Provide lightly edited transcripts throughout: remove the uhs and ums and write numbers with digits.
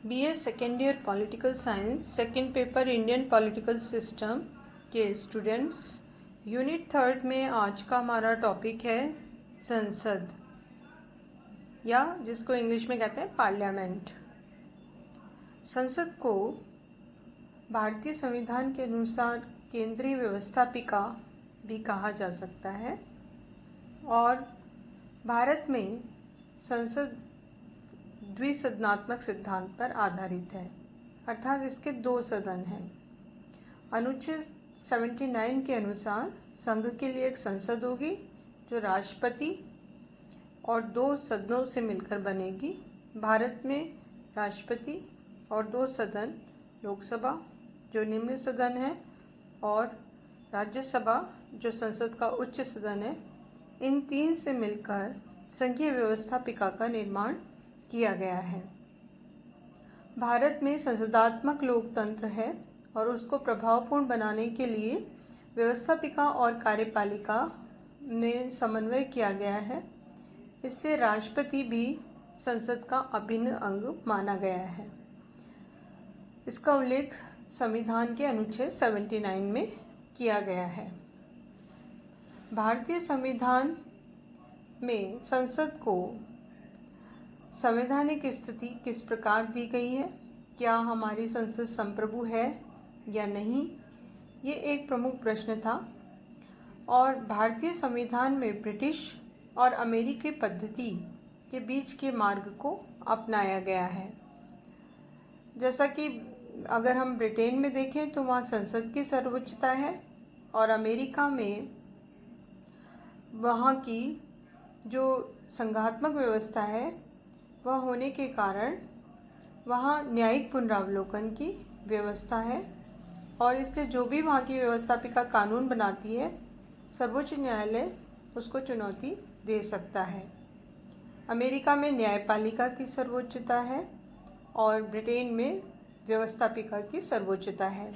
BA second year political science second paper Indian political system के students, unit third में आज का हमारा टॉपिक है संसद, या जिसको इंग्लिश में कहते हैं पार्लियामेंट। संसद को भारतीय संविधान के अनुसार केंद्रीय व्यवस्थापिका भी कहा जा सकता है और भारत में संसद द्विसदनात्मक सिद्धांत पर आधारित है, अर्थात इसके दो सदन हैं। अनुच्छेद 79 के अनुसार संघ के लिए एक संसद होगी जो राष्ट्रपति और दो सदनों से मिलकर बनेगी। भारत में राष्ट्रपति और दो सदन, लोकसभा जो निम्न सदन है और राज्यसभा जो संसद का उच्च सदन है, इन तीन से मिलकर संघीय व्यवस्थापिका का निर्माण किया गया है। भारत में संसदात्मक लोकतंत्र है और उसको प्रभावपूर्ण बनाने के लिए व्यवस्थापिका और कार्यपालिका में समन्वय किया गया है। इसलिए राष्ट्रपति भी संसद का अभिन्न अंग माना गया है। इसका उल्लेख संविधान के अनुच्छेद 79 में किया गया है। भारतीय संविधान में संसद को संवैधानिक स्थिति किस प्रकार दी गई है, क्या हमारी संसद संप्रभु है या नहीं, ये एक प्रमुख प्रश्न था। और भारतीय संविधान में ब्रिटिश और अमेरिकी पद्धति के बीच के मार्ग को अपनाया गया है। जैसा कि अगर हम ब्रिटेन में देखें तो वहाँ संसद की सर्वोच्चता है और अमेरिका में वहाँ की जो संघात्मक व्यवस्था है वह होने के कारण वहाँ न्यायिक पुनरावलोकन की व्यवस्था है और इसलिए जो भी वहाँ की व्यवस्थापिका कानून बनाती है, सर्वोच्च न्यायालय उसको चुनौती दे सकता है। अमेरिका में न्यायपालिका की सर्वोच्चता है और ब्रिटेन में व्यवस्थापिका की सर्वोच्चता है।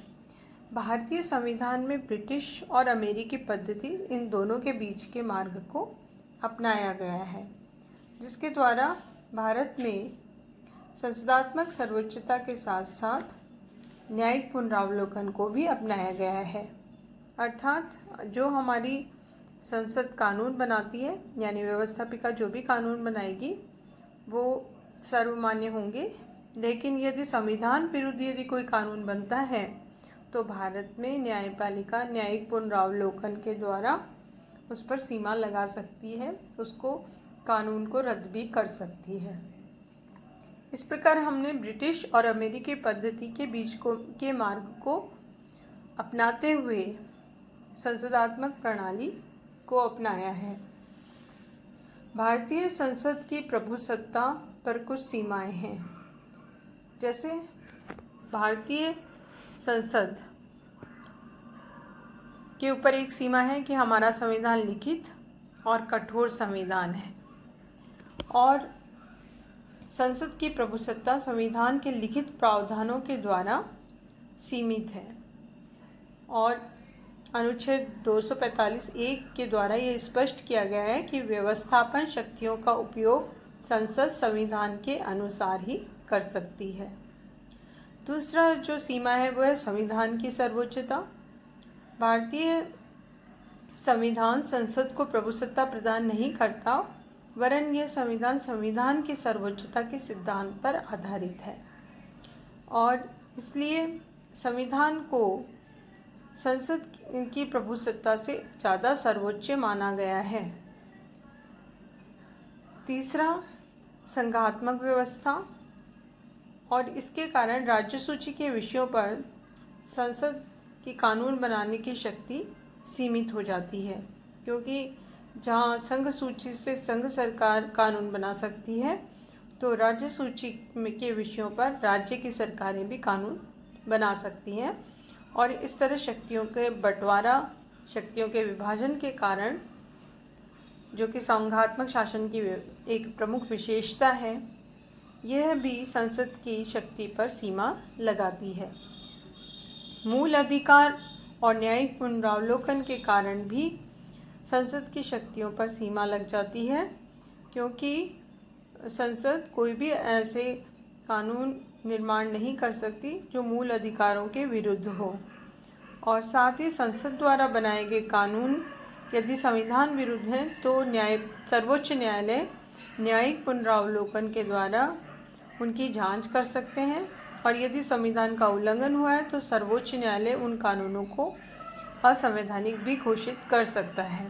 भारतीय संविधान में ब्रिटिश और अमेरिकी पद्धति, इन दोनों के बीच के मार्ग को अपनाया गया है, जिसके द्वारा भारत में संसदात्मक सर्वोच्चता के साथ साथ न्यायिक पुनरावलोकन को भी अपनाया गया है। अर्थात जो हमारी संसद कानून बनाती है, यानी व्यवस्थापिका जो भी कानून बनाएगी वो सर्वमान्य होंगे, लेकिन यदि संविधान विरुद्ध यदि कोई कानून बनता है तो भारत में न्यायपालिका न्यायिक पुनरावलोकन के द्वारा उस पर सीमा लगा सकती है, उसको कानून को रद्द भी कर सकती है। इस प्रकार हमने ब्रिटिश और अमेरिकी पद्धति के बीच के मार्ग को अपनाते हुए संसदात्मक प्रणाली को अपनाया है। भारतीय संसद की प्रभुसत्ता पर कुछ सीमाएं हैं। जैसे भारतीय संसद के ऊपर एक सीमा है कि हमारा संविधान लिखित और कठोर संविधान है और संसद की प्रभुसत्ता संविधान के लिखित प्रावधानों के द्वारा सीमित है और अनुच्छेद 245(1) के द्वारा ये स्पष्ट किया गया है कि व्यवस्थापन शक्तियों का उपयोग संसद संविधान के अनुसार ही कर सकती है। दूसरा जो सीमा है वो है संविधान की सर्वोच्चता। भारतीय संविधान संसद को प्रभुसत्ता प्रदान नहीं करता, वरन यह संविधान की सर्वोच्चता के सिद्धांत पर आधारित है और इसलिए संविधान को संसद की प्रभुसत्ता से ज़्यादा सर्वोच्च माना गया है। तीसरा, संघात्मक व्यवस्था, और इसके कारण राज्य सूची के विषयों पर संसद की कानून बनाने की शक्ति सीमित हो जाती है, क्योंकि जहाँ संघ सूची से संघ सरकार कानून बना सकती है तो राज्य सूची के विषयों पर राज्य की सरकारें भी कानून बना सकती हैं और इस तरह शक्तियों के बंटवारा, शक्तियों के विभाजन के कारण, जो कि संघात्मक शासन की एक प्रमुख विशेषता है, यह भी संसद की शक्ति पर सीमा लगाती है। मूल अधिकार और न्यायिक पुनरावलोकन के कारण भी संसद की शक्तियों पर सीमा लग जाती है, क्योंकि संसद कोई भी ऐसे कानून निर्माण नहीं कर सकती जो मूल अधिकारों के विरुद्ध हो। और साथ ही संसद द्वारा बनाए गए कानून यदि संविधान विरुद्ध हैं तो सर्वोच्च न्यायालय न्यायिक पुनरावलोकन के द्वारा उनकी जांच कर सकते हैं। और यदि संविधान का उल्लंघन हुआ है तो सर्वोच्च न्यायालय उन कानूनों को असंवैधानिक भी घोषित कर सकता है।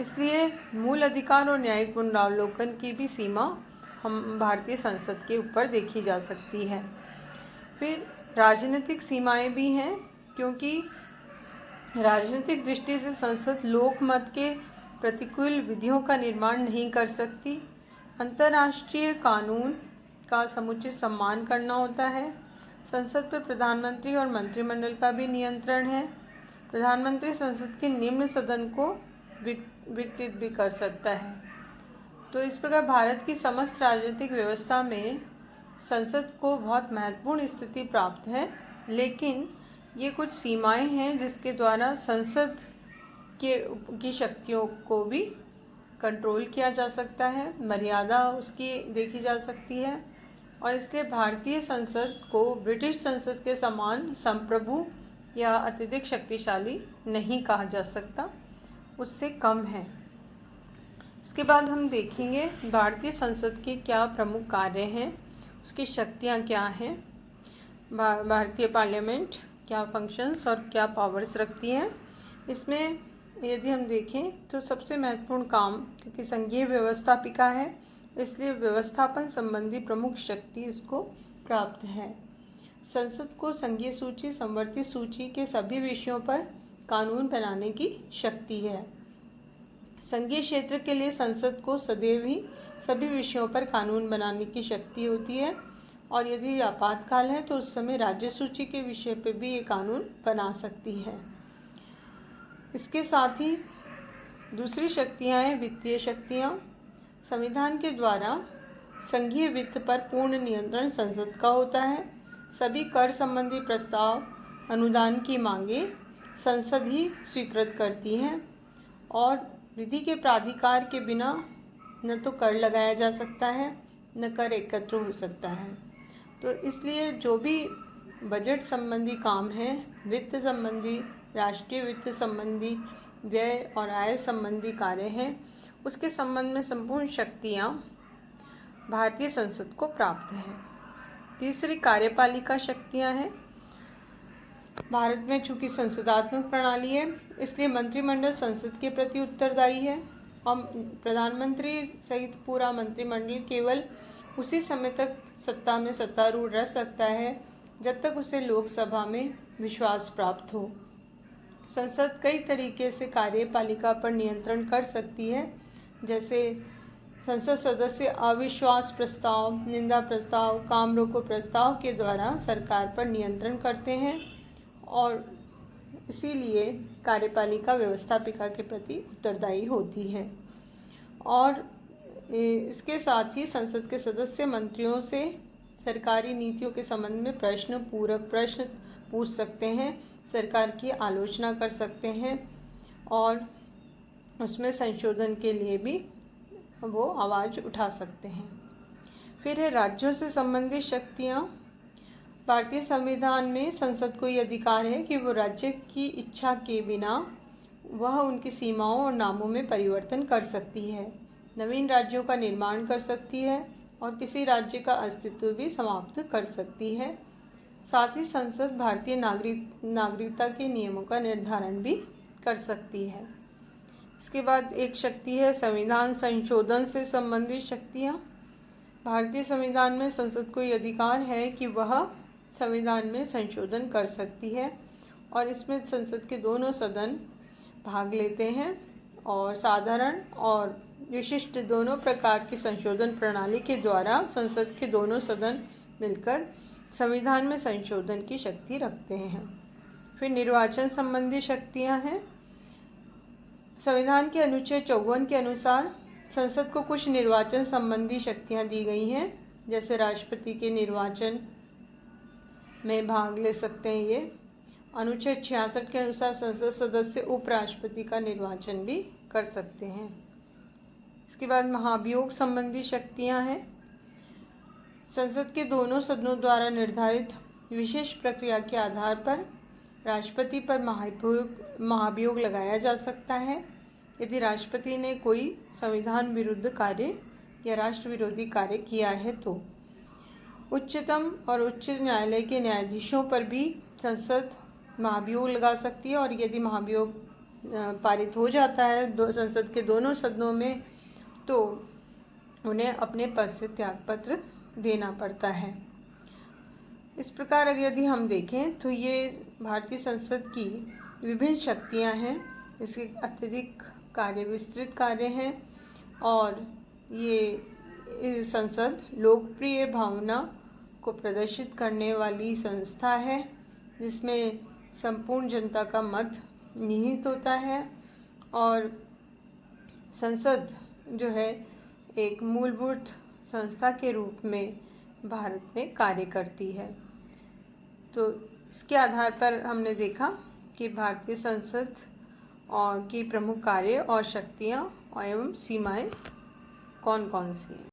इसलिए मूल अधिकार और न्यायिक पुनरावलोकन की भी सीमा हम भारतीय संसद के ऊपर देखी जा सकती है। फिर राजनीतिक सीमाएं भी हैं, क्योंकि राजनीतिक दृष्टि से संसद लोकमत के प्रतिकूल विधियों का निर्माण नहीं कर सकती। अंतर्राष्ट्रीय कानून का समुचित सम्मान करना होता है। संसद पर प्रधानमंत्री और मंत्रिमंडल का भी नियंत्रण है। प्रधानमंत्री संसद के निम्न सदन को विघटित भी कर सकता है। तो इस प्रकार भारत की समस्त राजनीतिक व्यवस्था में संसद को बहुत महत्वपूर्ण स्थिति प्राप्त है, लेकिन ये कुछ सीमाएं हैं जिसके द्वारा संसद की शक्तियों को भी कंट्रोल किया जा सकता है, मर्यादा उसकी देखी जा सकती है। और इसलिए भारतीय संसद को ब्रिटिश संसद के समान संप्रभु या अत्यधिक शक्तिशाली नहीं कहा जा सकता, उससे कम है। इसके बाद हम देखेंगे भारतीय संसद के क्या प्रमुख कार्य हैं, उसकी शक्तियाँ क्या हैं, भारतीय पार्लियामेंट क्या फंक्शंस और क्या पावर्स रखती है। इसमें यदि हम देखें तो सबसे महत्वपूर्ण काम, क्योंकि संघीय व्यवस्थापिका है इसलिए व्यवस्थापन संबंधी प्रमुख शक्ति इसको प्राप्त है। संसद को संघीय सूची, संवर्ती सूची के सभी विषयों पर कानून बनाने की शक्ति है। संघीय क्षेत्र के लिए संसद को सदैव ही सभी विषयों पर कानून बनाने की शक्ति होती है। और यदि आपातकाल है तो उस समय राज्य सूची के विषय पर भी ये कानून बना सकती है। इसके साथ ही दूसरी शक्तियाँ हैं वित्तीय शक्तियाँ। संविधान के द्वारा संघीय वित्त पर पूर्ण नियंत्रण संसद का होता है। सभी कर संबंधी प्रस्ताव, अनुदान की मांगे संसद ही स्वीकृत करती है। और विधि के प्राधिकार के बिना न तो कर लगाया जा सकता है न कर एकत्र हो सकता है। तो इसलिए जो भी बजट संबंधी काम है, वित्त संबंधी, राष्ट्रीय वित्त संबंधी, व्यय और आय संबंधी कार्य हैं, उसके संबंध में संपूर्ण शक्तियाँ भारतीय संसद को प्राप्त हैं। तीसरी कार्यपालिका शक्तियाँ हैं। भारत में चूँकि संसदात्मक प्रणाली है इसलिए मंत्रिमंडल संसद के प्रति उत्तरदायी है और प्रधानमंत्री सहित पूरा मंत्रिमंडल केवल उसी समय तक सत्ता में सत्तारूढ़ रह सकता है जब तक उसे लोकसभा में विश्वास प्राप्त हो। संसद कई तरीके से कार्यपालिका पर नियंत्रण कर सकती है, जैसे संसद सदस्य अविश्वास प्रस्ताव, निंदा प्रस्ताव, काम रोको प्रस्ताव के द्वारा सरकार पर नियंत्रण करते हैं और इसीलिए कार्यपालिका व्यवस्थापिका के प्रति उत्तरदायी होती है। और इसके साथ ही संसद के सदस्य मंत्रियों से सरकारी नीतियों के संबंध में पूरक प्रश्न पूछ सकते हैं, सरकार की आलोचना कर सकते हैं और उसमें संशोधन के लिए भी वो आवाज़ उठा सकते हैं। फिर है राज्यों से संबंधित शक्तियाँ। भारतीय संविधान में संसद को ये अधिकार है कि वो राज्य की इच्छा के बिना वह उनकी सीमाओं और नामों में परिवर्तन कर सकती है, नवीन राज्यों का निर्माण कर सकती है और किसी राज्य का अस्तित्व भी समाप्त कर सकती है। साथ ही संसद भारतीय नागरिकता के नियमों का निर्धारण भी कर सकती है। इसके बाद एक शक्ति है संविधान संशोधन से संबंधित शक्तियाँ। भारतीय संविधान में संसद को ये अधिकार है कि वह संविधान में संशोधन कर सकती है और इसमें संसद के दोनों सदन भाग लेते हैं और साधारण और विशिष्ट दोनों प्रकार की संशोधन प्रणाली के द्वारा संसद के दोनों सदन मिलकर संविधान में संशोधन की शक्ति रखते हैं। फिर निर्वाचन संबंधी शक्तियां हैं। संविधान के अनुच्छेद 54 के अनुसार संसद को कुछ निर्वाचन संबंधी शक्तियां दी गई हैं, जैसे राष्ट्रपति के निर्वाचन में भाग ले सकते हैं ये। अनुच्छेद 66 के अनुसार संसद सदस्य उपराष्ट्रपति का निर्वाचन भी कर सकते हैं। इसके बाद महाभियोग संबंधी शक्तियां हैं। संसद के दोनों सदनों द्वारा निर्धारित विशेष प्रक्रिया के आधार पर राष्ट्रपति पर महाभियोग लगाया जा सकता है यदि राष्ट्रपति ने कोई संविधान विरुद्ध कार्य या राष्ट्र विरोधी कार्य किया है तो। उच्चतम और उच्च न्यायालय के न्यायाधीशों पर भी संसद महाभियोग लगा सकती है और यदि महाभियोग पारित हो जाता है संसद के दोनों सदनों में तो उन्हें अपने पद से त्यागपत्र देना पड़ता है। इस प्रकार अगर यदि हम देखें तो ये भारतीय संसद की विभिन्न शक्तियां हैं, इसके अतिरिक्त कार्य विस्तृत कार्य हैं और ये संसद लोकप्रिय भावना को प्रदर्शित करने वाली संस्था है जिसमें संपूर्ण जनता का मत निहित होता है और संसद जो है एक मूलभूत संस्था के रूप में भारत में कार्य करती है। तो इसके आधार पर हमने देखा कि भारतीय संसद और की प्रमुख कार्य और शक्तियाँ एवं सीमाएं कौन कौन सी हैं।